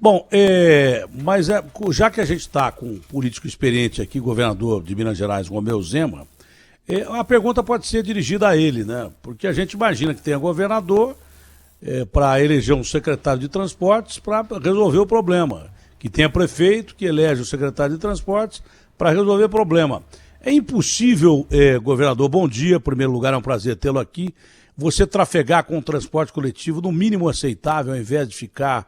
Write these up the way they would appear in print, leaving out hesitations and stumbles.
Bom, mas já que a gente está com um político experiente aqui, governador de Minas Gerais, Romeu Zema, a pergunta pode ser dirigida a ele, né? Porque a gente imagina que tenha governador para eleger um secretário de transportes para resolver o problema, que tenha prefeito que elege o secretário de transportes para resolver o problema. É impossível, governador, bom dia, em primeiro lugar é um prazer tê-lo aqui, você trafegar com o transporte coletivo no mínimo aceitável, ao invés de ficar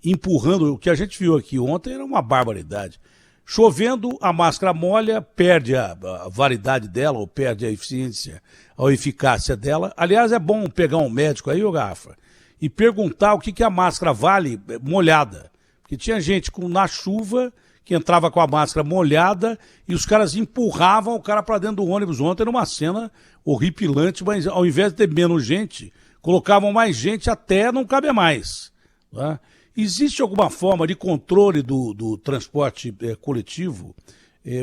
empurrando. O que a gente viu aqui ontem era uma barbaridade. Chovendo, a máscara molha, perde a validade dela, ou perde a eficiência, a eficácia dela. Aliás, é bom pegar um médico aí, ô Garrafa, e perguntar o que a máscara vale molhada. Porque tinha gente na chuva que entrava com a máscara molhada e os caras empurravam o cara para dentro do ônibus ontem, numa cena horripilante, mas ao invés de ter menos gente, colocavam mais gente até não caber mais. Tá? Existe alguma forma de controle do transporte coletivo?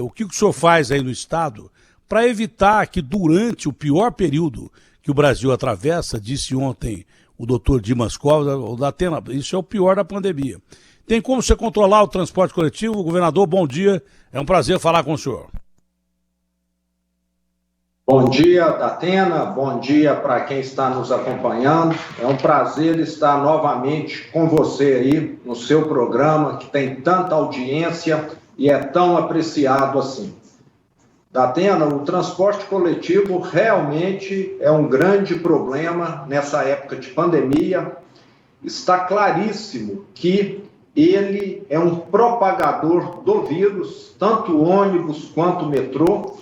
O que o senhor faz aí no Estado para evitar que durante o pior período que o Brasil atravessa, disse ontem o doutor Dimas Covas, da Atena, isso é o pior da pandemia. Tem como você controlar o transporte coletivo? Governador, bom dia. É um prazer falar com o senhor. Bom dia, Datena. Bom dia para quem está nos acompanhando. É um prazer estar novamente com você aí no seu programa, que tem tanta audiência e é tão apreciado assim. Datena, o transporte coletivo realmente é um grande problema nessa época de pandemia. Está claríssimo que ele é um propagador do vírus, tanto o ônibus quanto o metrô,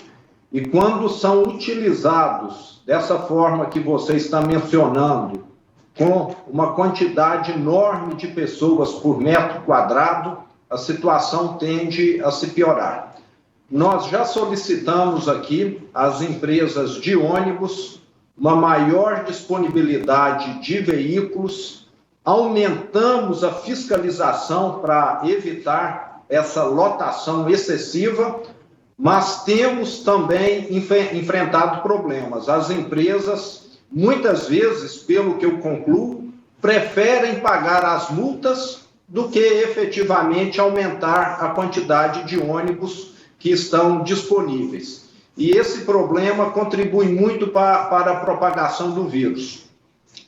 e quando são utilizados dessa forma que você está mencionando, com uma quantidade enorme de pessoas por metro quadrado, a situação tende a se piorar. Nós já solicitamos aqui às empresas de ônibus uma maior disponibilidade de veículos, aumentamos a fiscalização para evitar essa lotação excessiva, mas temos também enfrentado problemas. As empresas, muitas vezes, pelo que eu concluo, preferem pagar as multas do que efetivamente aumentar a quantidade de ônibus que estão disponíveis. E esse problema contribui muito para a propagação do vírus.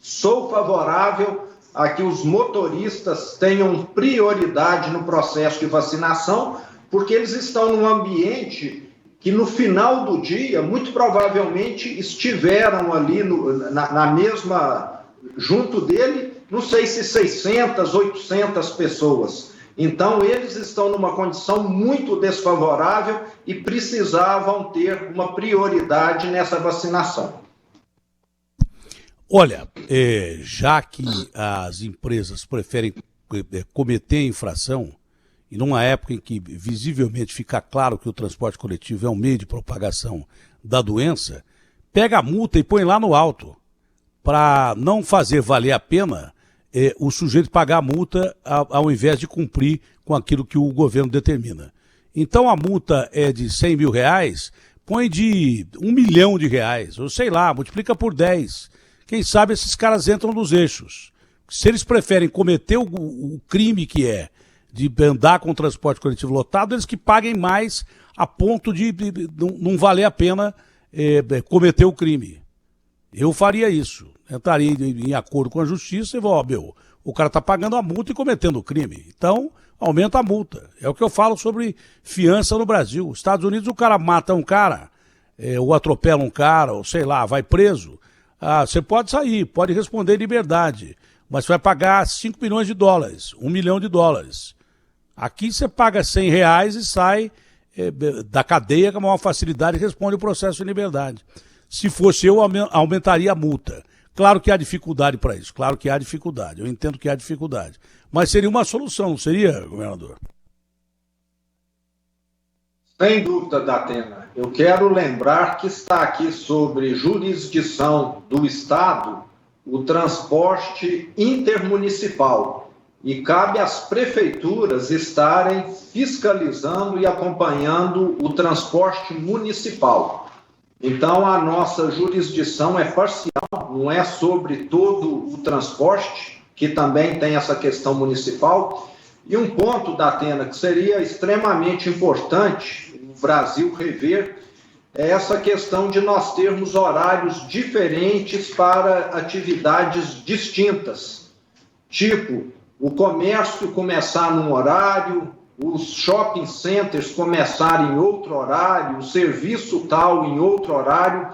Sou favorável a que os motoristas tenham prioridade no processo de vacinação, porque eles estão num ambiente que no final do dia, muito provavelmente estiveram ali na mesma, junto dele, não sei se 600, 800 pessoas. Então, eles estão numa condição muito desfavorável e precisavam ter uma prioridade nessa vacinação. Olha, já que as empresas preferem cometer infração, e numa época em que visivelmente fica claro que o transporte coletivo é um meio de propagação da doença, pega a multa e põe lá no alto, para não fazer valer a pena o sujeito pagar a multa ao invés de cumprir com aquilo que o governo determina. Então a multa é de 100 mil reais, põe de 1 milhão de reais, ou sei lá, multiplica por 10. Quem sabe esses caras entram nos eixos. Se eles preferem cometer o crime que é de andar com o transporte coletivo lotado, eles que paguem mais a ponto de não valer a pena cometer o crime. Eu faria isso. Entraria em acordo com a justiça e vou, o cara está pagando a multa e cometendo o crime. Então, aumenta a multa. É o que eu falo sobre fiança no Brasil. Nos Estados Unidos, o cara mata um cara, ou atropela um cara, ou sei lá, vai preso. Você pode sair, pode responder em liberdade, mas vai pagar 5 milhões de dólares, 1 milhão de dólares. Aqui você paga 100 reais e sai da cadeia com uma facilidade e responde o processo em liberdade. Se fosse eu, aumentaria a multa. Claro que há dificuldade para isso, claro que há dificuldade, eu entendo que há dificuldade. Mas seria uma solução, não seria, governador? Sem dúvida, Datena. Eu quero lembrar que está aqui sobre jurisdição do Estado o transporte intermunicipal e cabe às prefeituras estarem fiscalizando e acompanhando o transporte municipal. Então, a nossa jurisdição é parcial, não é sobre todo o transporte, que também tem essa questão municipal, E um ponto, Datena, que seria extremamente importante o Brasil rever é essa questão de nós termos horários diferentes para atividades distintas. Tipo, o comércio começar num horário, os shopping centers começarem em outro horário, o serviço tal em outro horário.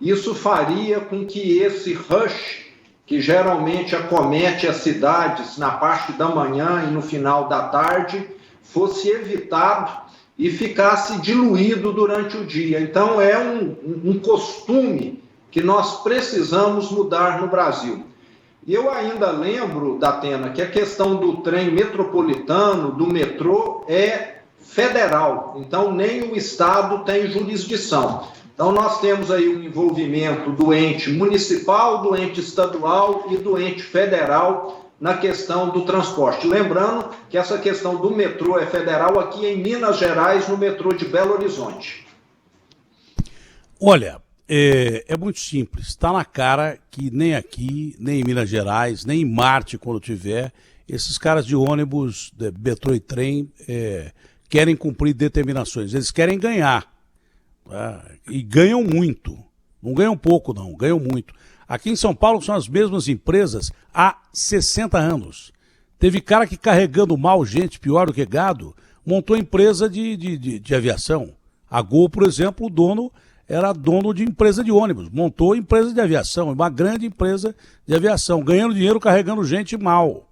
Isso faria com que esse rush, que geralmente acomete as cidades na parte da manhã e no final da tarde, fosse evitado e ficasse diluído durante o dia. Então, é um costume que nós precisamos mudar no Brasil. E eu ainda lembro, Datena, que a questão do trem metropolitano, do metrô, é federal. Então, nem o Estado tem jurisdição. Então, nós temos aí o envolvimento do ente municipal, do ente estadual e do ente federal na questão do transporte. Lembrando que essa questão do metrô é federal aqui em Minas Gerais, no metrô de Belo Horizonte. Olha, é muito simples. Está na cara que nem aqui, nem em Minas Gerais, nem em Marte, quando tiver, esses caras de ônibus, de metrô e trem, querem cumprir determinações. Eles querem ganhar. Tá? E ganham muito. Não ganham pouco, não. Ganham muito. Aqui em São Paulo são as mesmas empresas há 60 anos. Teve cara que, carregando mal gente, pior do que gado, montou empresa de aviação. A Gol, por exemplo, o dono era dono de empresa de ônibus. Montou empresa de aviação, uma grande empresa de aviação, ganhando dinheiro, carregando gente mal.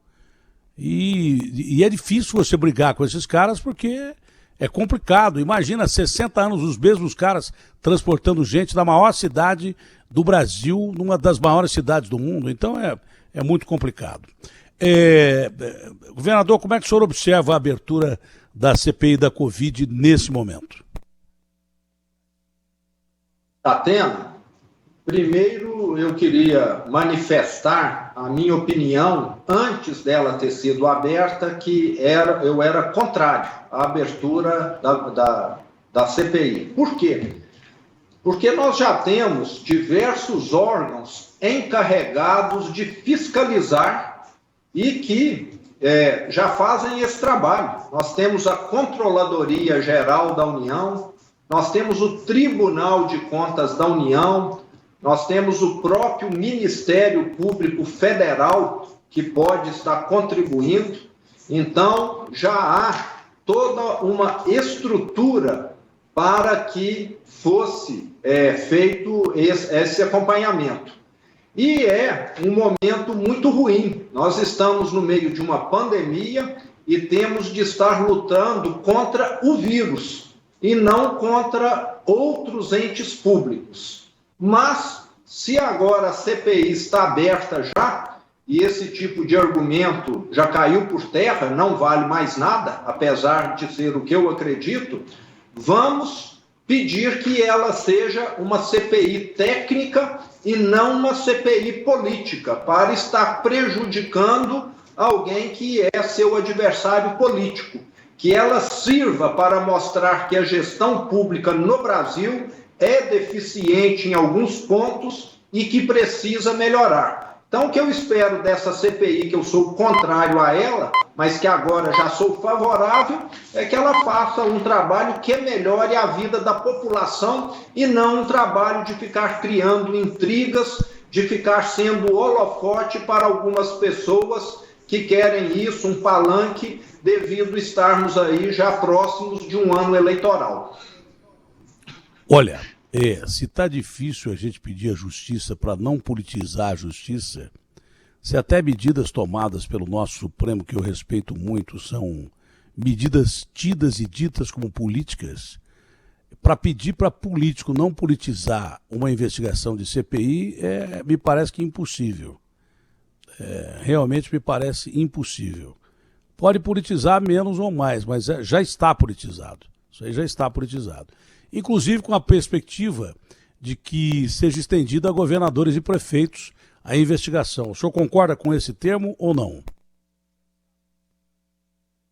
E é difícil você brigar com esses caras porque é complicado. Imagina, 60 anos, os mesmos caras transportando gente da maior cidade do Brasil, numa das maiores cidades do mundo. Então é muito complicado. Governador, como é que o senhor observa a abertura da CPI da Covid nesse momento? Datena, primeiro eu queria manifestar a minha opinião, antes dela ter sido aberta, que eu era contrário à abertura da CPI. Por quê? Porque nós já temos diversos órgãos encarregados de fiscalizar e que já fazem esse trabalho. Nós temos a Controladoria Geral da União, nós temos o Tribunal de Contas da União, nós temos o próprio Ministério Público Federal, que pode estar contribuindo. Então, já há toda uma estrutura para que fosse feito esse acompanhamento. E é um momento muito ruim. Nós estamos no meio de uma pandemia e temos de estar lutando contra o vírus e não contra outros entes públicos. Mas, se agora a CPI está aberta já, e esse tipo de argumento já caiu por terra, não vale mais nada, apesar de ser o que eu acredito, vamos pedir que ela seja uma CPI técnica e não uma CPI política, para estar prejudicando alguém que é seu adversário político. Que ela sirva para mostrar que a gestão pública no Brasil é deficiente em alguns pontos e que precisa melhorar. Então, o que eu espero dessa CPI, que eu sou contrário a ela, mas que agora já sou favorável, é que ela faça um trabalho que melhore a vida da população e não um trabalho de ficar criando intrigas, de ficar sendo holofote para algumas pessoas que querem isso, um palanque, devido estarmos aí já próximos de um ano eleitoral. Olha, se está difícil a gente pedir a justiça para não politizar a justiça, se até medidas tomadas pelo nosso Supremo, que eu respeito muito, são medidas tidas e ditas como políticas, para pedir para político não politizar uma investigação de CPI, me parece que impossível. Realmente me parece impossível. Pode politizar menos ou mais, mas já está politizado. Isso aí já está politizado. Inclusive com a perspectiva de que seja estendida a governadores e prefeitos a investigação. O senhor concorda com esse termo ou não?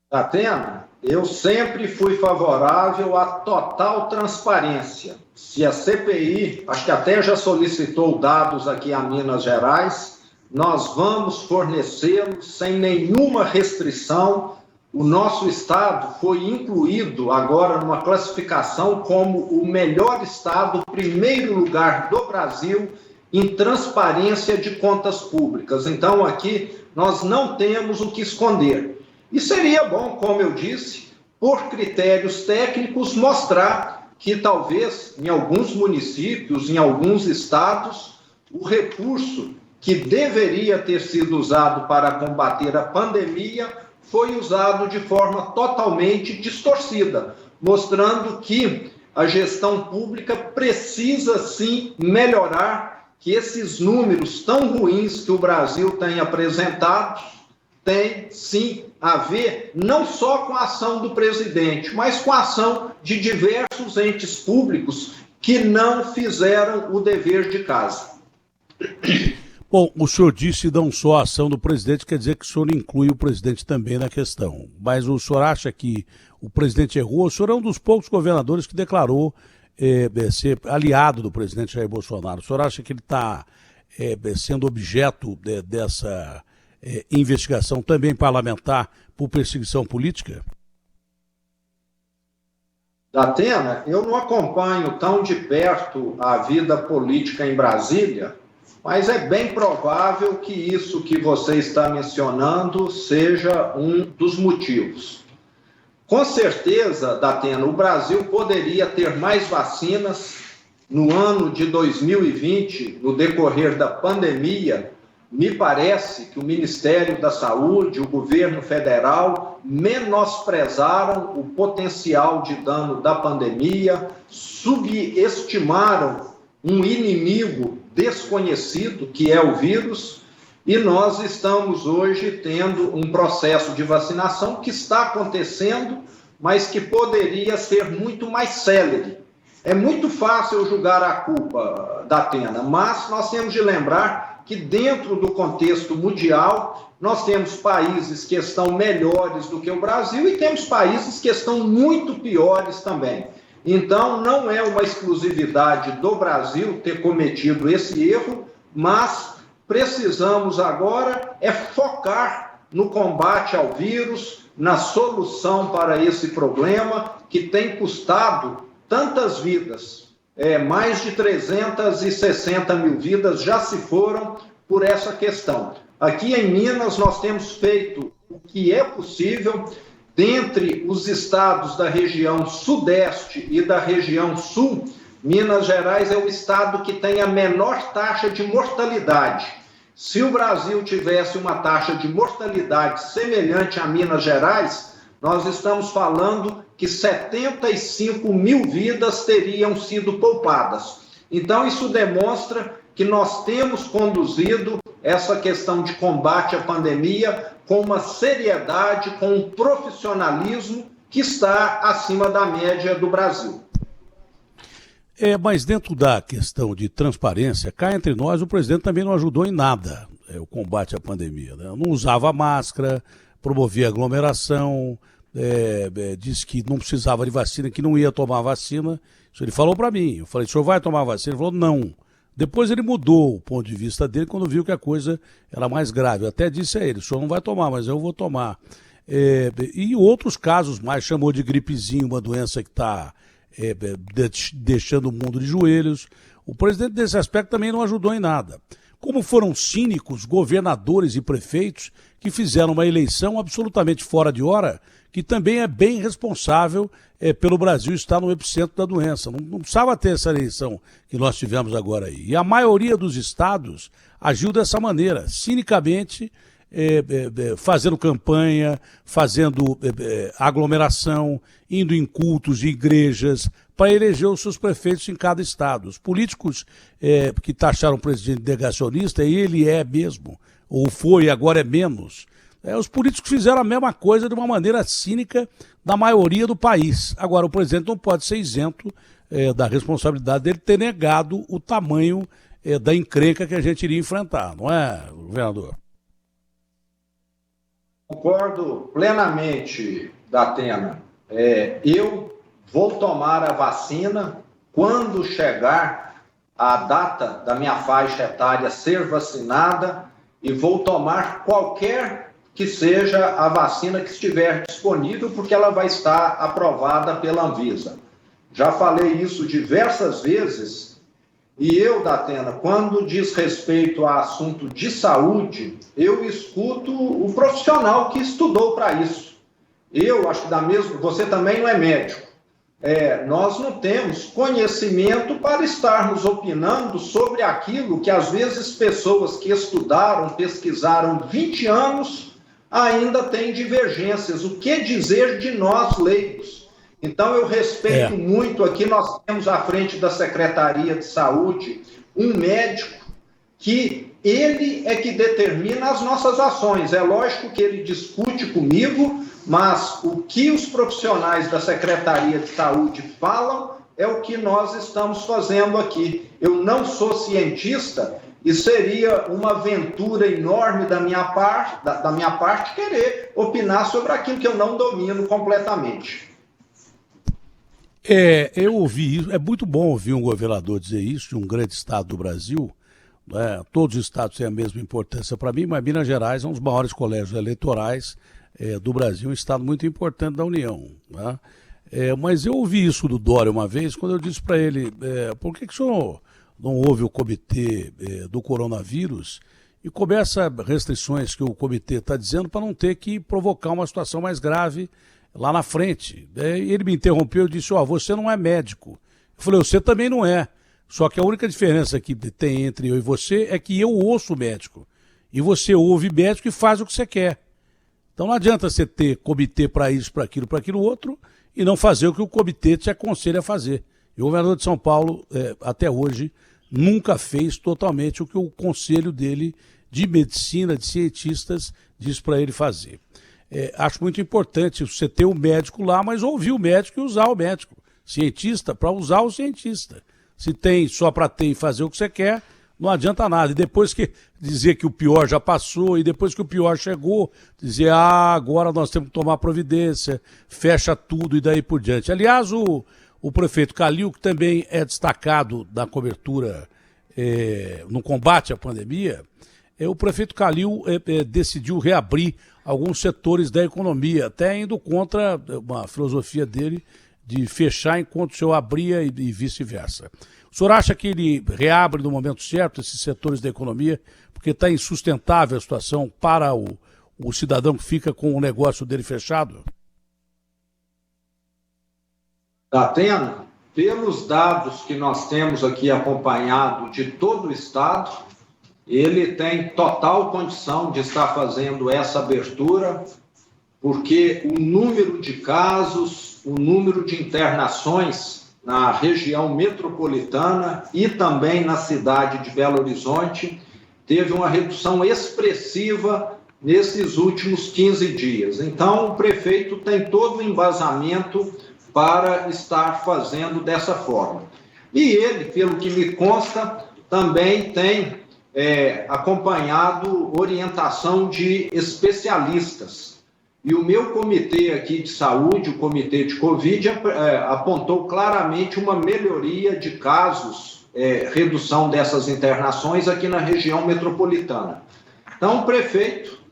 Datena, eu sempre fui favorável à total transparência. Se a CPI, acho que até já solicitou dados aqui a Minas Gerais, nós vamos fornecê-los sem nenhuma restrição o nosso estado foi incluído agora numa classificação como o melhor estado, primeiro lugar do Brasil em transparência de contas públicas. Então, aqui nós não temos o que esconder. E seria bom, como eu disse, por critérios técnicos, mostrar que talvez em alguns municípios, em alguns estados, o recurso que deveria ter sido usado para combater a pandemia foi usado de forma totalmente distorcida, mostrando que a gestão pública precisa sim melhorar, que esses números tão ruins que o Brasil tem apresentado tem sim a ver não só com a ação do presidente, mas com a ação de diversos entes públicos que não fizeram o dever de casa. Bom, o senhor disse não só a ação do presidente, quer dizer que o senhor inclui o presidente também na questão. Mas o senhor acha que o presidente errou? O senhor é um dos poucos governadores que declarou ser aliado do presidente Jair Bolsonaro. O senhor acha que ele está sendo objeto dessa investigação também parlamentar por perseguição política? Datena, eu não acompanho tão de perto a vida política em Brasília, mas é bem provável que isso que você está mencionando seja um dos motivos. Com certeza, Datena, o Brasil poderia ter mais vacinas no ano de 2020, no decorrer da pandemia. Me parece que o Ministério da Saúde, o governo federal, menosprezaram o potencial de dano da pandemia, subestimaram um inimigo desconhecido, que é o vírus, e nós estamos hoje tendo um processo de vacinação que está acontecendo, mas que poderia ser muito mais célere. É muito fácil julgar a culpa, Datena, mas nós temos de lembrar que dentro do contexto mundial, nós temos países que estão melhores do que o Brasil e temos países que estão muito piores também. Então, não é uma exclusividade do Brasil ter cometido esse erro, mas precisamos agora focar no combate ao vírus, na solução para esse problema que tem custado tantas vidas. Mais de 360 mil vidas já se foram por essa questão. Aqui em Minas nós temos feito o que é possível. Dentre os estados da região sudeste e da região sul, Minas Gerais é o estado que tem a menor taxa de mortalidade. Se o Brasil tivesse uma taxa de mortalidade semelhante a Minas Gerais, nós estamos falando que 75 mil vidas teriam sido poupadas. Então, isso demonstra que nós temos conduzido essa questão de combate à pandemia com uma seriedade, com um profissionalismo que está acima da média do Brasil. Mas dentro da questão de transparência, cá entre nós, o presidente também não ajudou em nada o combate à pandemia, né? Não usava máscara, promovia aglomeração, disse que não precisava de vacina, que não ia tomar vacina. Isso ele falou para mim. Eu falei, o senhor vai tomar vacina? Ele falou, não. Depois ele mudou o ponto de vista dele quando viu que a coisa era mais grave. Eu até disse a ele, o senhor não vai tomar, mas eu vou tomar. E outros casos mais, chamou de gripezinha, uma doença que está deixando o mundo de joelhos. O presidente, nesse aspecto, também não ajudou em nada. Como foram cínicos governadores e prefeitos que fizeram uma eleição absolutamente fora de hora, que também é bem responsável pelo Brasil estar no epicentro da doença. Não precisava ter essa eleição que nós tivemos agora aí. E a maioria dos estados agiu dessa maneira, cinicamente, fazendo campanha, fazendo aglomeração, indo em cultos de igrejas, para eleger os seus prefeitos em cada estado. Os políticos que taxaram o presidente negacionista, e ele é mesmo, ou foi, agora é menos. Os políticos fizeram a mesma coisa de uma maneira cínica da maioria do país. Agora, o presidente não pode ser isento da responsabilidade dele ter negado o tamanho da encrenca que a gente iria enfrentar, não é, governador? Concordo plenamente, Datena. Eu vou tomar a vacina quando chegar a data da minha faixa etária ser vacinada e vou tomar qualquer que seja a vacina que estiver disponível, porque ela vai estar aprovada pela Anvisa. Já falei isso diversas vezes, e eu, Datena, quando diz respeito a assunto de saúde, eu escuto o profissional que estudou para isso. Eu acho que você também não é médico. Nós não temos conhecimento para estarmos opinando sobre aquilo que, às vezes, pessoas que estudaram, pesquisaram 20 anos, ainda têm divergências. O que dizer de nós, leigos? Então, eu respeito muito aqui, nós temos à frente da Secretaria de Saúde um médico que ele é que determina as nossas ações. É lógico que ele discute comigo, mas o que os profissionais da Secretaria de Saúde falam é o que nós estamos fazendo aqui. Eu não sou cientista e seria uma aventura enorme da minha parte querer opinar sobre aquilo que eu não domino completamente. Eu ouvi isso, é muito bom ouvir um governador dizer isso de um grande estado do Brasil. Todos os estados têm a mesma importância para mim, mas Minas Gerais é um dos maiores colégios eleitorais do Brasil, um estado muito importante da União. Né? Mas eu ouvi isso do Dória uma vez, quando eu disse para ele, por que o senhor não ouve o comitê do coronavírus e começa restrições que o comitê está dizendo para não ter que provocar uma situação mais grave lá na frente? E ele me interrompeu e disse, você não é médico. Eu falei, você também não é. Só que a única diferença que tem entre eu e você é que eu ouço o médico. E você ouve médico e faz o que você quer. Então não adianta você ter comitê para isso, para aquilo outro, e não fazer o que o comitê te aconselha a fazer. E o governador de São Paulo, até hoje, nunca fez totalmente o que o conselho dele de medicina, de cientistas, diz para ele fazer. Acho muito importante você ter o médico lá, mas ouvir o médico e usar o médico. Cientista para usar o cientista. Se tem só para ter e fazer o que você quer, não adianta nada. E depois que dizer que o pior já passou, e depois que o pior chegou, dizer, agora nós temos que tomar providência, fecha tudo e daí por diante. Aliás, o prefeito Calil, que também é destacado na cobertura no combate à pandemia, o prefeito Calil decidiu reabrir alguns setores da economia, até indo contra uma filosofia dele de fechar enquanto o senhor abria e vice-versa. O senhor acha que ele reabre no momento certo esses setores da economia, porque está insustentável a situação para o cidadão que fica com o negócio dele fechado? Datena, pelos dados que nós temos aqui acompanhado de todo o Estado, ele tem total condição de estar fazendo essa abertura, porque o número de casos, o número de internações na região metropolitana e também na cidade de Belo Horizonte teve uma redução expressiva nesses últimos 15 dias. Então, o prefeito tem todo o embasamento para estar fazendo dessa forma. E ele, pelo que me consta, também tem acompanhado orientação de especialistas. E o meu comitê aqui de saúde, o comitê de Covid, apontou claramente uma melhoria de casos, redução dessas internações aqui na região metropolitana. Então, o prefeito,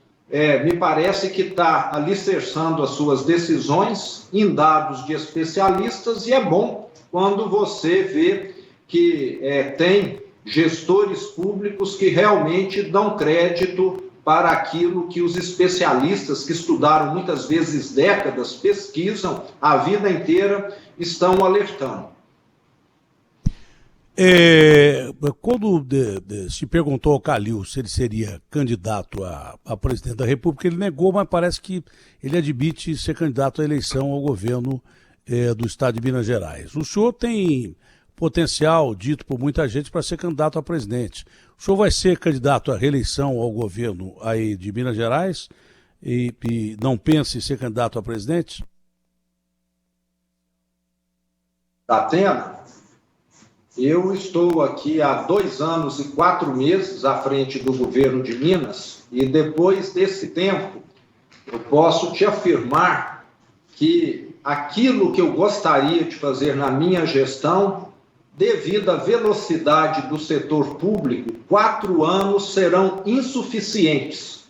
me parece que está alicerçando as suas decisões em dados de especialistas, e é bom quando você vê que tem gestores públicos que realmente dão crédito para aquilo que os especialistas, que estudaram muitas vezes décadas, pesquisam a vida inteira, estão alertando. Quando se perguntou ao Calil se ele seria candidato a presidente da República, ele negou, mas parece que ele admite ser candidato à eleição ao governo do estado de Minas Gerais. O senhor tem potencial, dito por muita gente, para ser candidato a presidente. O senhor vai ser candidato à reeleição ao governo aí de Minas Gerais e não pensa em ser candidato a presidente? Datena, eu estou aqui há 2 anos e 4 meses à frente do governo de Minas, e depois desse tempo eu posso te afirmar que aquilo que eu gostaria de fazer na minha gestão, devido à velocidade do setor público, 4 anos serão insuficientes.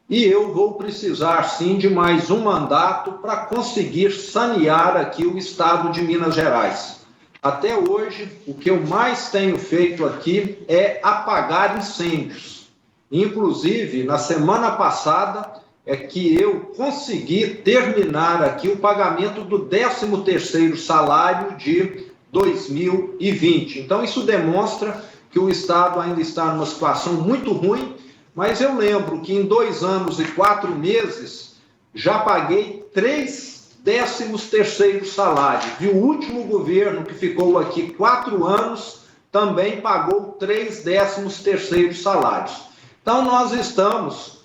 e eu vou precisar sim de mais um mandato para conseguir sanear aqui o estado de Minas Gerais. Até hoje, o que eu mais tenho feito aqui é apagar incêndios. Inclusive, na semana passada, é que eu consegui terminar aqui o pagamento do 13º salário de 2020. Então, isso demonstra que o Estado ainda está numa situação muito ruim, mas eu lembro que em 2 anos e 4 meses já paguei 3 13º salários. E o último governo, que ficou aqui 4 anos, também pagou 3 13º salários. Então, nós estamos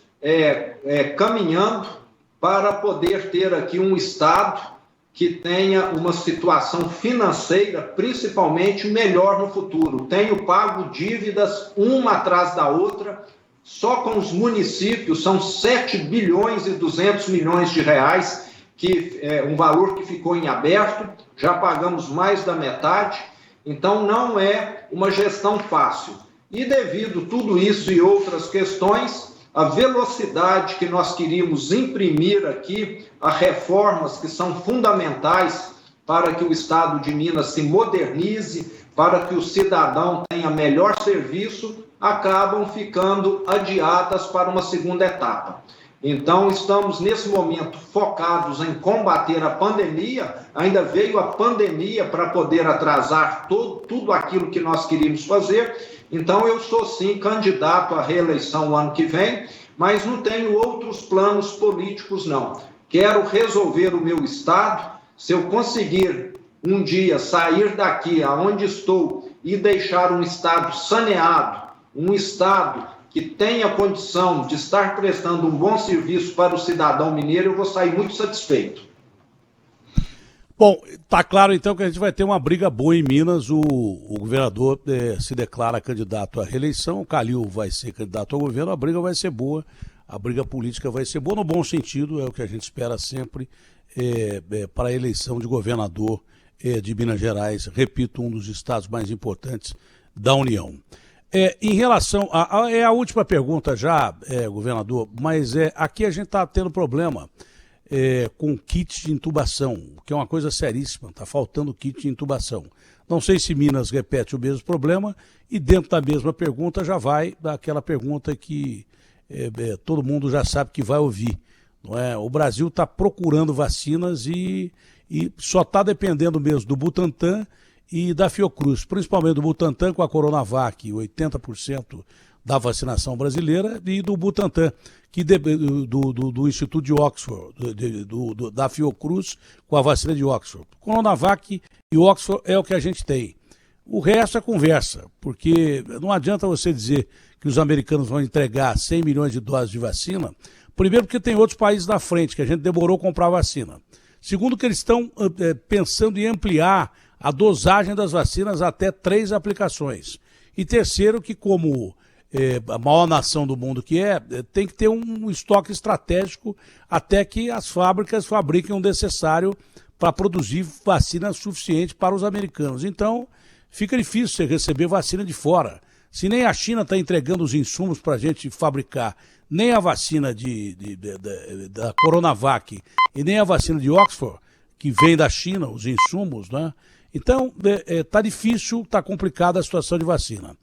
caminhando para poder ter aqui um Estado que tenha uma situação financeira, principalmente, melhor no futuro. Tenho pago dívidas uma atrás da outra, só com os municípios são 7 bilhões e 200 milhões de reais, que é um valor que ficou em aberto, já pagamos mais da metade, então não é uma gestão fácil. E devido a tudo isso e outras questões, a velocidade que nós queríamos imprimir aqui, a reformas que são fundamentais para que o Estado de Minas se modernize, para que o cidadão tenha melhor serviço, acabam ficando adiadas para uma segunda etapa. Então, estamos nesse momento focados em combater a pandemia, ainda veio a pandemia para poder atrasar tudo aquilo que nós queríamos fazer. Então, eu sou sim candidato à reeleição o ano que vem, mas não tenho outros planos políticos, não. Quero resolver o meu estado. Se eu conseguir um dia sair daqui aonde estou e deixar um estado saneado, um estado que tenha condição de estar prestando um bom serviço para o cidadão mineiro, eu vou sair muito satisfeito. Bom, tá claro então que a gente vai ter uma briga boa em Minas. O governador se declara candidato à reeleição, o Calil vai ser candidato ao governo, a briga vai ser boa, a briga política vai ser boa no bom sentido, é o que a gente espera sempre para a eleição de governador de Minas Gerais, repito, um dos estados mais importantes da União. Em relação é a última pergunta já, governador, mas aqui a gente está tendo problema com kit de intubação, que é uma coisa seríssima, está faltando kit de intubação. Não sei se Minas repete o mesmo problema, e dentro da mesma pergunta já vai daquela pergunta que todo mundo já sabe que vai ouvir. Não é? O Brasil está procurando vacinas e só está dependendo mesmo do Butantan e da Fiocruz, principalmente do Butantan com a Coronavac, 80% da vacinação brasileira, e do Butantan, do Instituto de Oxford, da Fiocruz com a vacina de Oxford. Coronavac e Oxford é o que a gente tem. O resto é conversa, porque não adianta você dizer que os americanos vão entregar 100 milhões de doses de vacina, primeiro porque tem outros países na frente, que a gente demorou a comprar vacina. Segundo que eles estão pensando em ampliar a dosagem das vacinas até 3 aplicações. E terceiro, que como a maior nação do mundo que tem que ter um estoque estratégico até que as fábricas fabriquem o necessário para produzir vacina suficiente para os americanos. Então, fica difícil você receber vacina de fora. Se nem a China está entregando os insumos para a gente fabricar, nem a vacina da Coronavac e nem a vacina de Oxford, que vem da China, os insumos, né? Então, está difícil, está complicada a situação de vacina.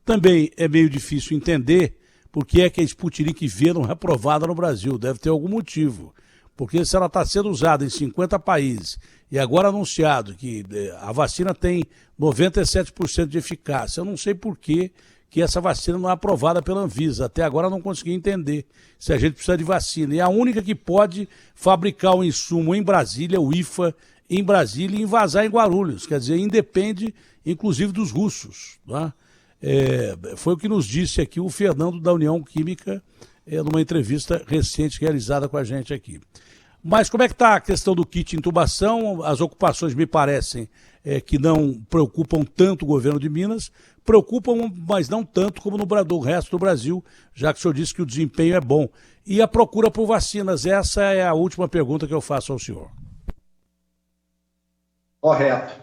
Também é meio difícil entender por que é que a Sputnik V não é aprovada no Brasil. Deve ter algum motivo. Porque se ela está sendo usada em 50 países e agora anunciado que a vacina tem 97% de eficácia, eu não sei por que essa vacina não é aprovada pela Anvisa. Até agora eu não consegui entender se a gente precisa de vacina. E a única que pode fabricar o insumo em Brasília, o IFA, em Brasília, e envasar em Guarulhos. Quer dizer, independe, inclusive, dos russos. Né? Foi o que nos disse aqui o Fernando da União Química, numa entrevista recente realizada com a gente aqui. Mas como é que está a questão do kit intubação? As ocupações me parecem que não preocupam tanto o governo de Minas, preocupam, mas não tanto como no resto do Brasil, já que o senhor disse que o desempenho é bom. E a procura por vacinas? Essa é a última pergunta que eu faço ao senhor. Correto.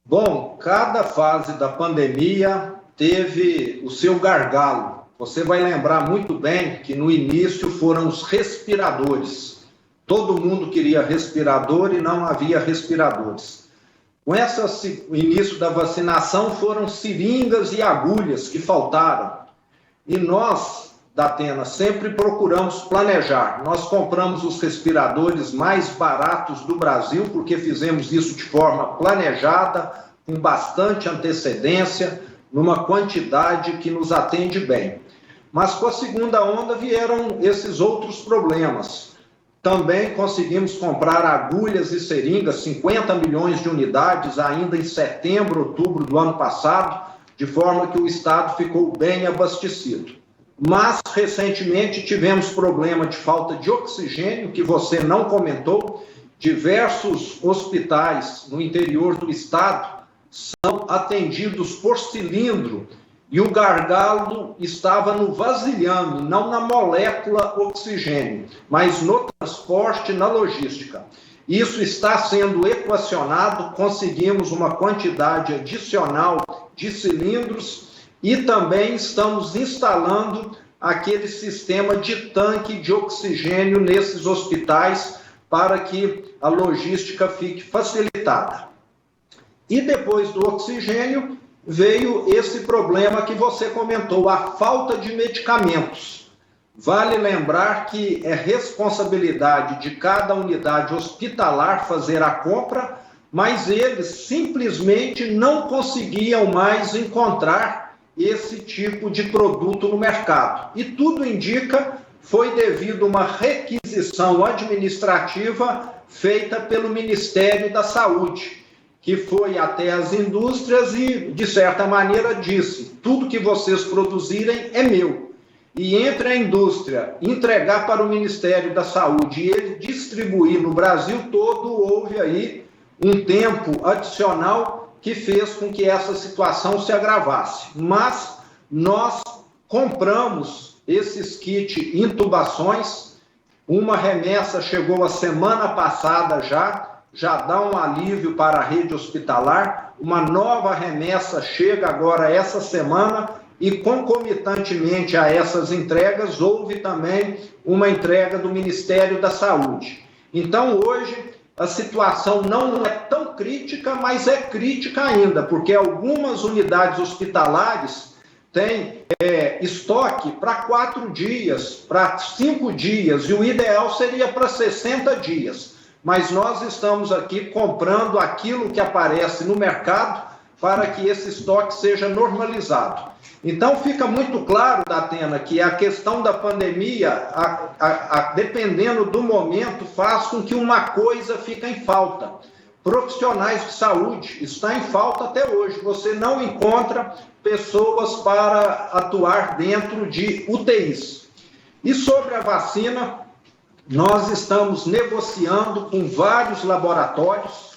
Bom, cada fase da pandemia teve o seu gargalo. você vai lembrar muito bem que no início foram os respiradores. Todo mundo queria respirador e não havia respiradores. Com o início da vacinação foram seringas e agulhas que faltaram. E nós, da Atena, sempre procuramos planejar. Nós compramos os respiradores mais baratos do Brasil, porque fizemos isso de forma planejada, com bastante antecedência, numa quantidade que nos atende bem. Mas com a segunda onda vieram esses outros problemas. Também conseguimos comprar agulhas e seringas, 50 milhões de unidades, ainda em setembro, outubro do ano passado, de forma que o Estado ficou bem abastecido. Mas, recentemente, tivemos problema de falta de oxigênio, que você não comentou. Diversos hospitais no interior do Estado são atendidos por cilindro, e o gargalo estava no vasilhame, não na molécula oxigênio, mas no transporte, na logística. Isso está sendo equacionado, conseguimos uma quantidade adicional de cilindros e também estamos instalando aquele sistema de tanque de oxigênio nesses hospitais para que a logística fique facilitada. E depois do oxigênio, veio esse problema que você comentou, a falta de medicamentos. Vale lembrar que é responsabilidade de cada unidade hospitalar fazer a compra, mas eles simplesmente não conseguiam mais encontrar esse tipo de produto no mercado. E tudo indica foi devido a uma requisição administrativa feita pelo Ministério da Saúde, que foi até as indústrias e, de certa maneira, disse: tudo que vocês produzirem é meu. E entre a indústria entregar para o Ministério da Saúde e ele distribuir no Brasil todo, houve aí um tempo adicional que fez com que essa situação se agravasse. Mas nós compramos esses kits intubações, uma remessa chegou a semana passada já dá um alívio para a rede hospitalar, uma nova remessa chega agora essa semana e concomitantemente a essas entregas houve também uma entrega do Ministério da Saúde. Então hoje a situação não é tão crítica, mas é crítica ainda, porque algumas unidades hospitalares têm estoque para 4 dias, para 5 dias, e o ideal seria para 60 dias. Mas nós estamos aqui comprando aquilo que aparece no mercado para que esse estoque seja normalizado. Então fica muito claro, Datena, que a questão da pandemia, dependendo do momento, faz com que uma coisa fique em falta. Profissionais de saúde está em falta até hoje. Você não encontra pessoas para atuar dentro de UTIs. E sobre a vacina, nós estamos negociando com vários laboratórios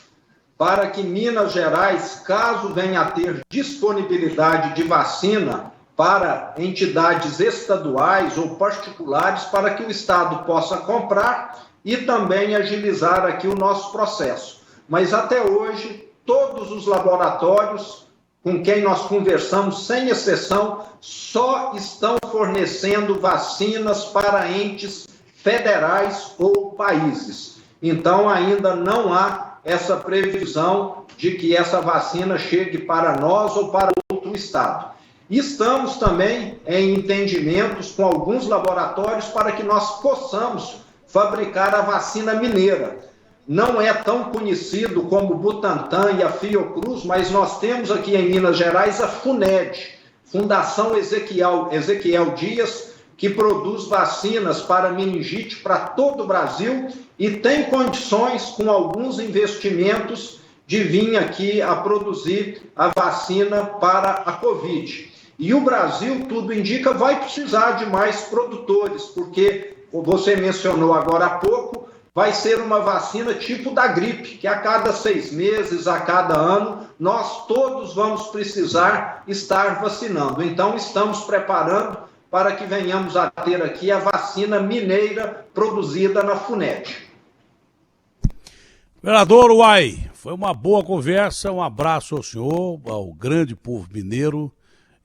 para que Minas Gerais, caso venha a ter disponibilidade de vacina para entidades estaduais ou particulares, para que o Estado possa comprar e também agilizar aqui o nosso processo. Mas até hoje, todos os laboratórios com quem nós conversamos, sem exceção, só estão fornecendo vacinas para entes federais ou países. Então, ainda não há essa previsão de que essa vacina chegue para nós ou para outro estado. Estamos também em entendimentos com alguns laboratórios para que nós possamos fabricar a vacina mineira. Não é tão conhecido como o Butantan e a Fiocruz, mas nós temos aqui em Minas Gerais a FUNED, Fundação Ezequiel Dias, que produz vacinas para meningite para todo o Brasil e tem condições, com alguns investimentos, de vir aqui a produzir a vacina para a Covid. E o Brasil, tudo indica, vai precisar de mais produtores, porque, como você mencionou agora há pouco, vai ser uma vacina tipo da gripe, que a cada 6 meses, a cada ano, nós todos vamos precisar estar vacinando. Então, estamos preparando para que venhamos a ter aqui a vacina mineira produzida na FUNED. Vereador Uai, foi uma boa conversa, um abraço ao senhor, ao grande povo mineiro,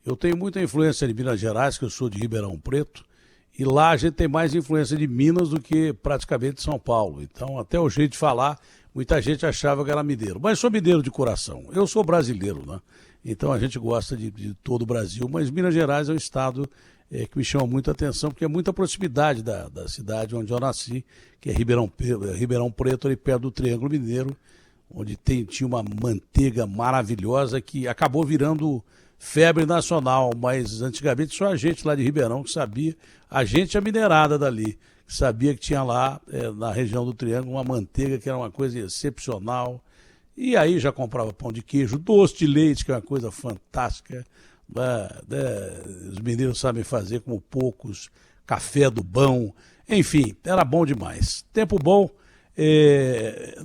Eu tenho muita influência de Minas Gerais, que eu sou de Ribeirão Preto, e lá a gente tem mais influência de Minas do que praticamente de São Paulo. Então, até o jeito de falar, muita gente achava que era mineiro. Mas sou mineiro de coração. Eu sou brasileiro, né? Então a gente gosta de todo o Brasil, mas Minas Gerais é um estado que me chama muita atenção, porque é muita proximidade da cidade onde eu nasci, que é Ribeirão Preto, ali perto do Triângulo Mineiro, onde tinha uma manteiga maravilhosa que acabou virando febre nacional, mas antigamente só a gente lá de Ribeirão que sabia, a gente a minerada dali, que sabia que tinha lá na região do Triângulo uma manteiga que era uma coisa excepcional. E aí já comprava pão de queijo, doce de leite, que é uma coisa fantástica. Os mineiros sabem fazer como poucos, café do bom, enfim, era bom demais. Tempo bom,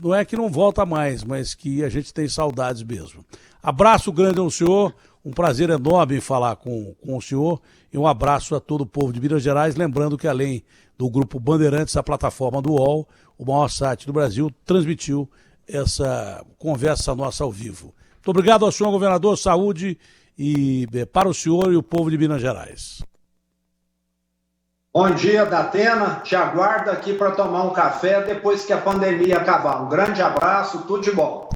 não é que não volta mais, mas que a gente tem saudades mesmo. Abraço grande ao senhor, um prazer enorme falar com o senhor e um abraço a todo o povo de Minas Gerais, lembrando que além do Grupo Bandeirantes, a plataforma do UOL, o maior site do Brasil, transmitiu essa conversa nossa ao vivo. Muito obrigado ao senhor governador, saúde e para o senhor e o povo de Minas Gerais. Bom dia, Datena. Te aguardo aqui para tomar um café depois que a pandemia acabar. Um grande abraço, tudo de bom.